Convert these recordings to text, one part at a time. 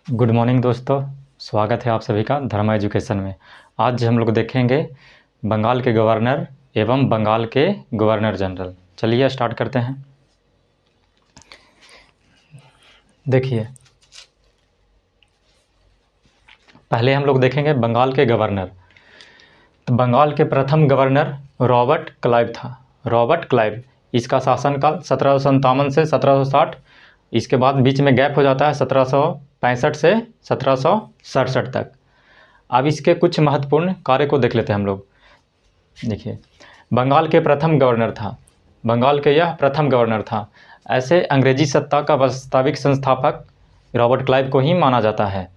Good morning दोस्तों, स्वागत है आप सभी का धर्मा एजुकेशन में। आज हम लोग देखेंगे बंगाल के गवर्नर एवं बंगाल के गवर्नर जनरल। चलिए स्टार्ट करते हैं। देखिए, पहले हम लोग देखेंगे बंगाल के गवर्नर। तो बंगाल के प्रथम गवर्नर रॉबर्ट क्लाइव था। रॉबर्ट क्लाइव, इसका शासनकाल 1757 से 1760, इसके बाद बीच में गैप हो जाता है 1765 से 1767 तक। अब इसके कुछ महत्वपूर्ण कार्य को देख लेते हैं हम लोग। देखिए, बंगाल के प्रथम गवर्नर था। बंगाल के यह प्रथम गवर्नर था। ऐसे अंग्रेजी सत्ता का वास्तविक संस्थापक रॉबर्ट क्लाइव को ही माना जाता है।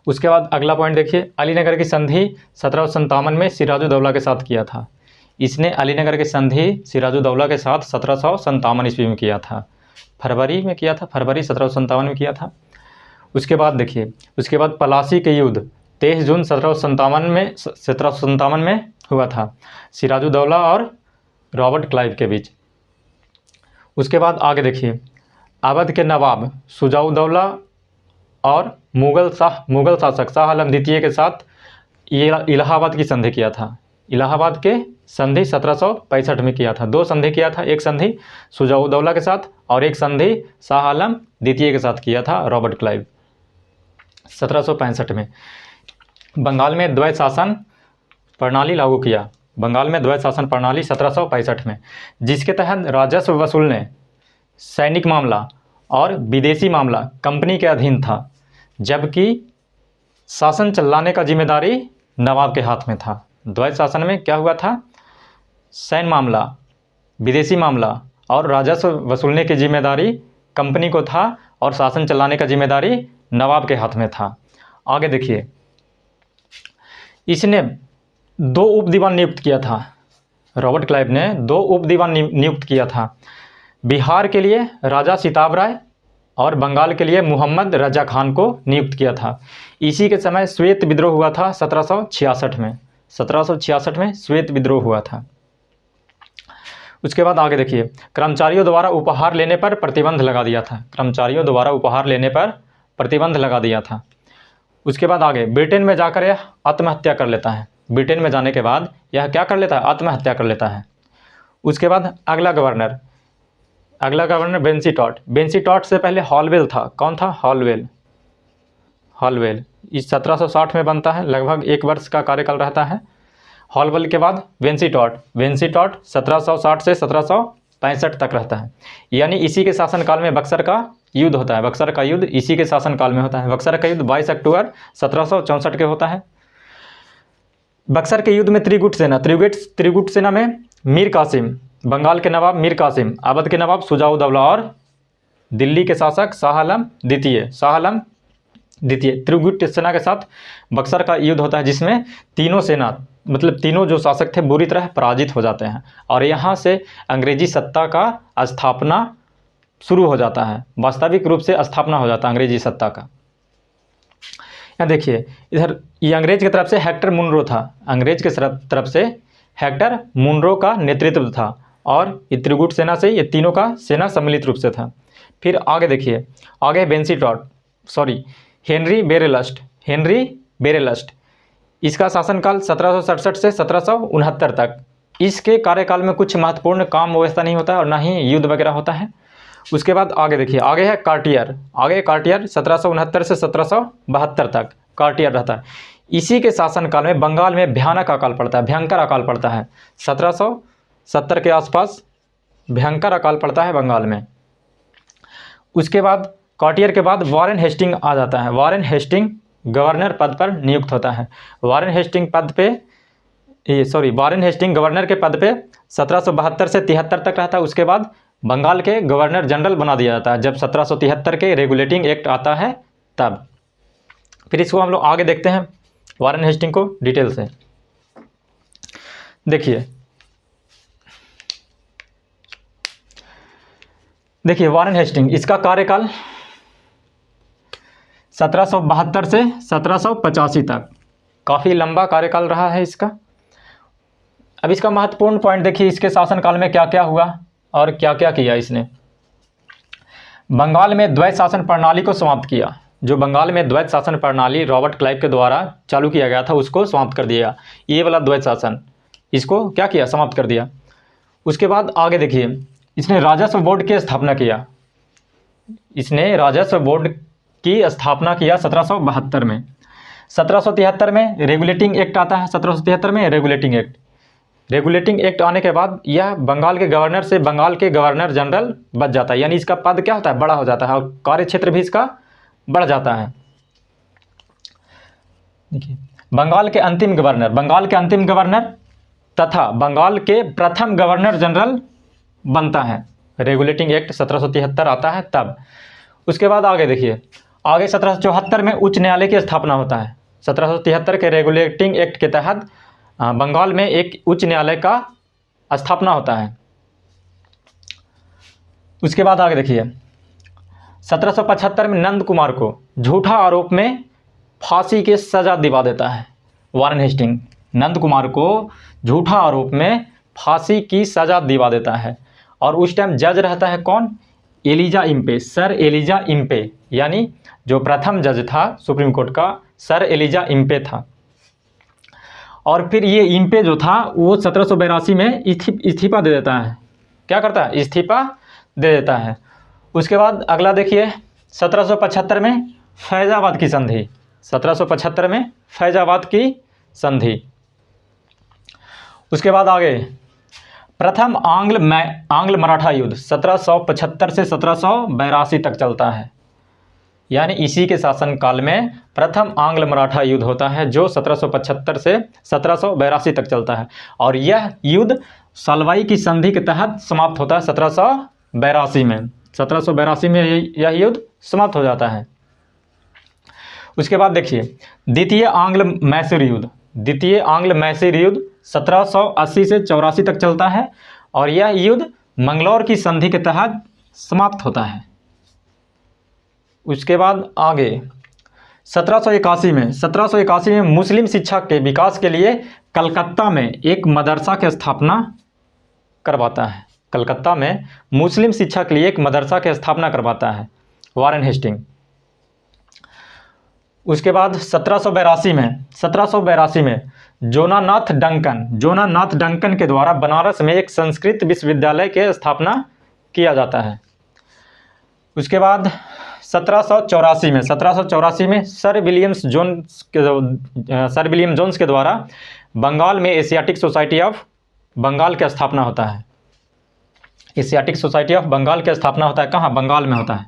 उसके बाद अगला पॉइंट देखिए, अलीनगर की संधि 1757 में सिराजुद्दौला के साथ किया था। इसने अलीनगर की संधि सिराजुद्दौला के साथ 1757 ईस्वी में किया था। फरवरी में किया था, फरवरी 1757 में किया था। उसके बाद देखिए, उसके बाद पलासी के युद्ध 23 जून 1757 में हुआ था, सिराजुद्दौला और रॉबर्ट क्लाइव के बीच। उसके बाद आगे देखिए, अवध के नवाब शुजाउद्दौला और मुगल शासक शाह आलम द्वितीय के साथ इलाहाबाद की संधि किया था। इलाहाबाद के संधि 1765 में किया था। दो संधि किया था, एक संधि शुजाउद्दौला के साथ और एक संधि शाह आलम द्वितीय के साथ किया था रॉबर्ट क्लाइव 1765 में। बंगाल में द्वैत शासन प्रणाली लागू किया। बंगाल में द्वैत शासन प्रणाली 1765 में, जिसके तहत राजस्व वसूलने, सैनिक मामला और विदेशी मामला कंपनी के अधीन था, जबकि शासन चलाने का जिम्मेदारी नवाब के हाथ में था। द्वैत शासन में क्या हुआ था? सैन्य मामला, विदेशी मामला और राजस्व वसूलने की जिम्मेदारी कंपनी को था और शासन चलाने का जिम्मेदारी नवाब के हाथ में था। आगे देखिए, इसने 2 उप दीवान नियुक्त किया था। रॉबर्ट क्लाइव ने 2 उप दीवान नियुक्त किया था। बिहार के लिए राजा सिताब राय और बंगाल के लिए मोहम्मद रजा खान को नियुक्त किया था। इसी के समय श्वेत विद्रोह हुआ था 1766 में। 1766 में श्वेत विद्रोह हुआ था। उसके बाद आगे देखिए, कर्मचारियों द्वारा उपहार लेने पर प्रतिबंध लगा दिया था। कर्मचारियों द्वारा उपहार लेने पर प्रतिबंध लगा दिया था। उसके बाद आगे, ब्रिटेन में जाकर यह आत्महत्या कर लेता है। ब्रिटेन में जाने के बाद यह क्या कर लेता है? आत्महत्या कर लेता है। उसके बाद अगला गवर्नर बेंसी टॉट से पहले हॉलवेल था। कौन था? हॉलवेल इस 1760 में बनता है, लगभग 1 वर्ष का कार्यकाल रहता है। हॉलवेल के बाद वेंसी टॉट 1760 से 1765 तक रहता है। यानी इसी के शासनकाल में बक्सर का युद्ध होता है। बक्सर का युद्ध इसी के शासनकाल में होता है। बक्सर का युद्ध 22 अक्टूबर 1764 के होता है। बक्सर के युद्ध में त्रिगुट सेना में मीर कासिम, बंगाल के नवाब मीर कासिम, अवध के नवाब शुजाउद्दौला और दिल्ली के शासक शाह आलम द्वितीय त्रिगुट सेना के साथ बक्सर का युद्ध होता है, जिसमें तीनों सेना मतलब तीनों जो शासक थे बुरी तरह पराजित हो जाते हैं और यहाँ से अंग्रेजी सत्ता का स्थापना शुरू हो जाता है। वास्तविक रूप से स्थापना हो जाता है अंग्रेजी सत्ता का। यहाँ देखिए, इधर ये अंग्रेज की तरफ से हेक्टर मुनरो था। अंग्रेज की तरफ से हेक्टर मुनरो का नेतृत्व था और ये त्रिगुट सेना से ये तीनों का सेना सम्मिलित रूप से था। फिर आगे देखिए, आगे हेनरी बेरेलस्ट, इसका शासनकाल 1767 से 1769 तक। इसके कार्यकाल में कुछ महत्वपूर्ण काम व्यवस्था नहीं होता है और ना ही युद्ध वगैरह होता है। उसके बाद आगे देखिए, आगे है कार्टियर 1769 से 1772 तक कार्टियर रहता है। इसी के शासनकाल में बंगाल में भयंकर अकाल पड़ता है। 1770 के आसपास भयंकर अकाल पड़ता है बंगाल में। उसके बाद कार्टियर के बाद वारेन हेस्टिंग आ जाता है। वारेन हेस्टिंग गवर्नर पद पर नियुक्त होता है। वारेन हेस्टिंग गवर्नर के पद पे 1772 से 73 तक रहता है। उसके बाद बंगाल के गवर्नर जनरल बना दिया जाता है जब 1773 के रेगुलेटिंग एक्ट आता है तब। फिर इसको हम लोग आगे देखते हैं, वारेन हेस्टिंग को डिटेल से देखिए वारेन हेस्टिंग, इसका कार्यकाल 1772 से 1785 तक, काफ़ी लंबा कार्यकाल रहा है इसका। अब इसका महत्वपूर्ण पॉइंट देखिए, इसके शासनकाल में क्या क्या हुआ और क्या क्या किया इसने। बंगाल में द्वैत शासन प्रणाली को समाप्त किया। जो बंगाल में द्वैत शासन प्रणाली रॉबर्ट क्लाइव के द्वारा चालू किया गया था उसको समाप्त कर दिया। ये वाला द्वैत शासन, इसको क्या किया, समाप्त कर दिया। उसके बाद आगे देखिए, इसने राजस्व बोर्ड की स्थापना किया। इसने राजस्व बोर्ड की स्थापना किया 1772 में। 1773 में रेगुलेटिंग एक्ट आता है। 1773 में रेगुलेटिंग एक्ट आने के बाद यह बंगाल के गवर्नर से बंगाल के गवर्नर जनरल बच जाता है, यानी इसका पद क्या होता है, बड़ा हो जाता है और कार्य क्षेत्र भी इसका बढ़ जाता है। देखिए, बंगाल के अंतिम गवर्नर तथा बंगाल के प्रथम गवर्नर जनरल बनता है। रेगुलेटिंग एक्ट 1773 आता है तब। उसके बाद आगे देखिए, आगे 1774 में उच्च न्यायालय की स्थापना होता है। 1773 के रेगुलेटिंग एक्ट के तहत बंगाल में एक उच्च न्यायालय का स्थापना होता है। उसके बाद आगे देखिए, 1775 में नंद कुमार को झूठा आरोप में फांसी की सजा दिवा देता है वारेन हेस्टिंग। नंद कुमार को झूठा आरोप में फांसी की सजा दिवा देता है और उस टाइम जज रहता है कौन, Elijah Impey, sir Elijah Impey, यानी जो प्रथम जज था सुप्रीम कोर्ट का, सर एलिजा इम्पे था। और फिर ये इम्पे जो था वो 1782 में इस्तीफा दे देता है। क्या करता है, इस्तीफा दे देता है। उसके बाद अगला देखिए, 1775 में फैजाबाद की संधि। 1775 में फैजाबाद की संधि। उसके बाद आगे प्रथम आंग्ल मराठा युद्ध 1775 से 1782 तक चलता है, यानी इसी के शासनकाल में प्रथम आंग्ल मराठा युद्ध होता है जो 1775 से 1782 तक चलता है और यह युद्ध सलवाई की संधि के तहत समाप्त होता है 1782 में। 1782 में यह युद्ध समाप्त हो जाता है। उसके बाद देखिए, द्वितीय आंग्ल मैसूर युद्ध 1780 से 84 तक चलता है और यह युद्ध मंगलौर की संधि के तहत समाप्त होता है। उसके बाद आगे 1781 में मुस्लिम शिक्षा के विकास के लिए कलकत्ता में एक मदरसा की स्थापना करवाता है। कलकत्ता में मुस्लिम शिक्षा के लिए एक मदरसा की स्थापना करवाता है वारेन हेस्टिंग। उसके बाद 1782 में जोनानाथ डंकन के द्वारा बनारस में एक संस्कृत विश्वविद्यालय की स्थापना किया जाता है। उसके बाद 1784 में सर विलियम जोन्स के द्वारा बंगाल में एशियाटिक सोसाइटी ऑफ बंगाल की स्थापना होता है। एशियाटिक सोसाइटी ऑफ बंगाल की स्थापना होता है, कहाँ, बंगाल में होता है।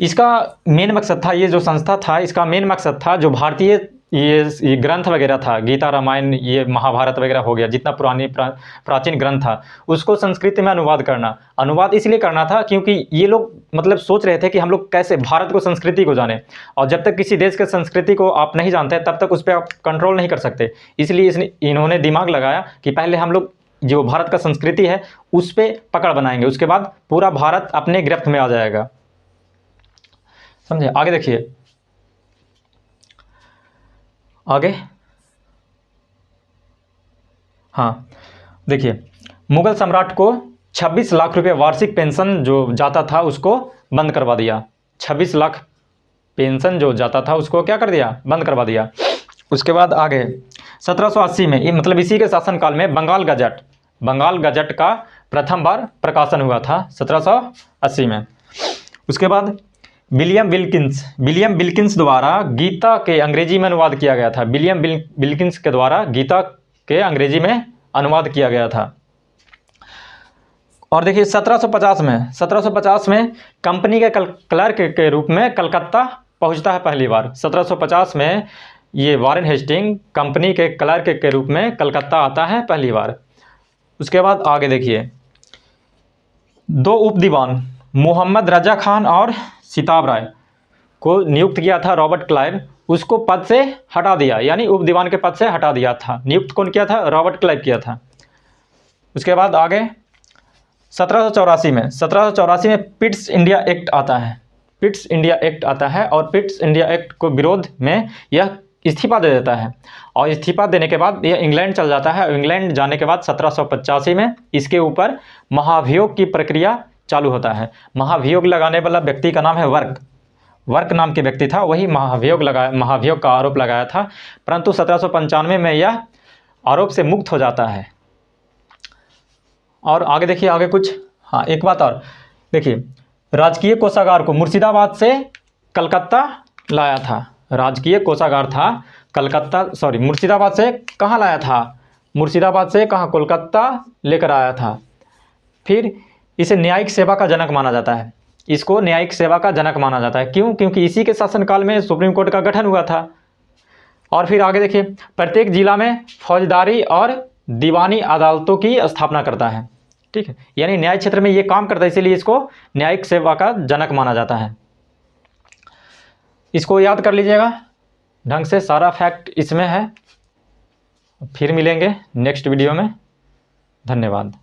इसका मेन मकसद था, ये जो संस्था था इसका मेन मकसद था जो भारतीय ये ग्रंथ वगैरह था, गीता रामायण, ये महाभारत वगैरह हो गया, जितना पुरानी प्राचीन ग्रंथ था उसको संस्कृत में अनुवाद करना। अनुवाद इसलिए करना था क्योंकि ये लोग मतलब सोच रहे थे कि हम लोग कैसे भारत को, संस्कृति को जाने, और जब तक किसी देश के संस्कृति को आप नहीं जानते तब तक उस पर आप कंट्रोल नहीं कर सकते। इसलिए इन्होंने दिमाग लगाया कि पहले हम लोग जो भारत का संस्कृति है उस पर पकड़ बनाएंगे, उसके बाद पूरा भारत अपने गिरफ्त में आ जाएगा। समझे। आगे देखिए, आगे हाँ देखिए, मुगल सम्राट को 26 लाख रुपए वार्षिक पेंशन जो जाता था उसको बंद करवा दिया। 26 लाख पेंशन जो जाता था उसको क्या कर दिया, बंद करवा दिया। उसके बाद आगे 1780 में, मतलब इसी के शासनकाल में बंगाल गजट का प्रथम बार प्रकाशन हुआ था 1780 में। उसके बाद विलियम विल्किंस द्वारा गीता के अंग्रेजी में अनुवाद किया गया था। विलियम विल्किंस के द्वारा गीता के अंग्रेजी में अनुवाद किया गया था। और देखिए 1750 में कंपनी के क्लर्क के रूप में कलकत्ता पहुंचता है पहली बार। 1750 में ये वारेन हेस्टिंग कंपनी के क्लर्क के रूप में कलकत्ता आता है पहली बार। उसके बाद आगे देखिए, 2 उप दीवान मोहम्मद रजा खान और सिताब राय को नियुक्त किया था रॉबर्ट क्लाइव, उसको पद से हटा दिया, यानी उप दीवान के पद से हटा दिया था। नियुक्त कौन किया था, रॉबर्ट क्लाइव किया था। उसके बाद आगे 1784 में पिट्स इंडिया एक्ट आता है और पिट्स इंडिया एक्ट को विरोध में यह इस्तीफा दे देता है और इस्तीफा देने के बाद यह इंग्लैंड चल जाता है। इंग्लैंड जाने के बाद 1785 में इसके ऊपर महाभियोग की प्रक्रिया चालू होता है। महाभियोग लगाने वाला व्यक्ति का नाम है वर्क। वर्क नाम के व्यक्ति था, वही महाभियोग का आरोप लगाया था, परंतु 1795 में यह आरोप से मुक्त हो जाता है। और आगे देखिए, आगे कुछ, हाँ एक बात और देखिए, राजकीय कोषागार को मुर्शिदाबाद से कलकत्ता लाया था। राजकीय कोषागार था मुर्शिदाबाद से कहाँ लाया था? मुर्शिदाबाद से कहाँ? कोलकाता लेकर आया था। फिर इसे न्यायिक सेवा का जनक माना जाता है। इसको न्यायिक सेवा का जनक माना जाता है। क्यों? क्योंकि इसी के शासनकाल में सुप्रीम कोर्ट का गठन हुआ था। और फिर आगे देखिए, प्रत्येक जिला में फौजदारी और दीवानी अदालतों की स्थापना करता है। ठीक है, यानी न्याय क्षेत्र में ये काम करता है, इसीलिए इसको न्यायिक सेवा का जनक माना जाता है। इसको याद कर लीजिएगा ढंग से, सारा फैक्ट इसमें है। फिर मिलेंगे नेक्स्ट वीडियो में। धन्यवाद।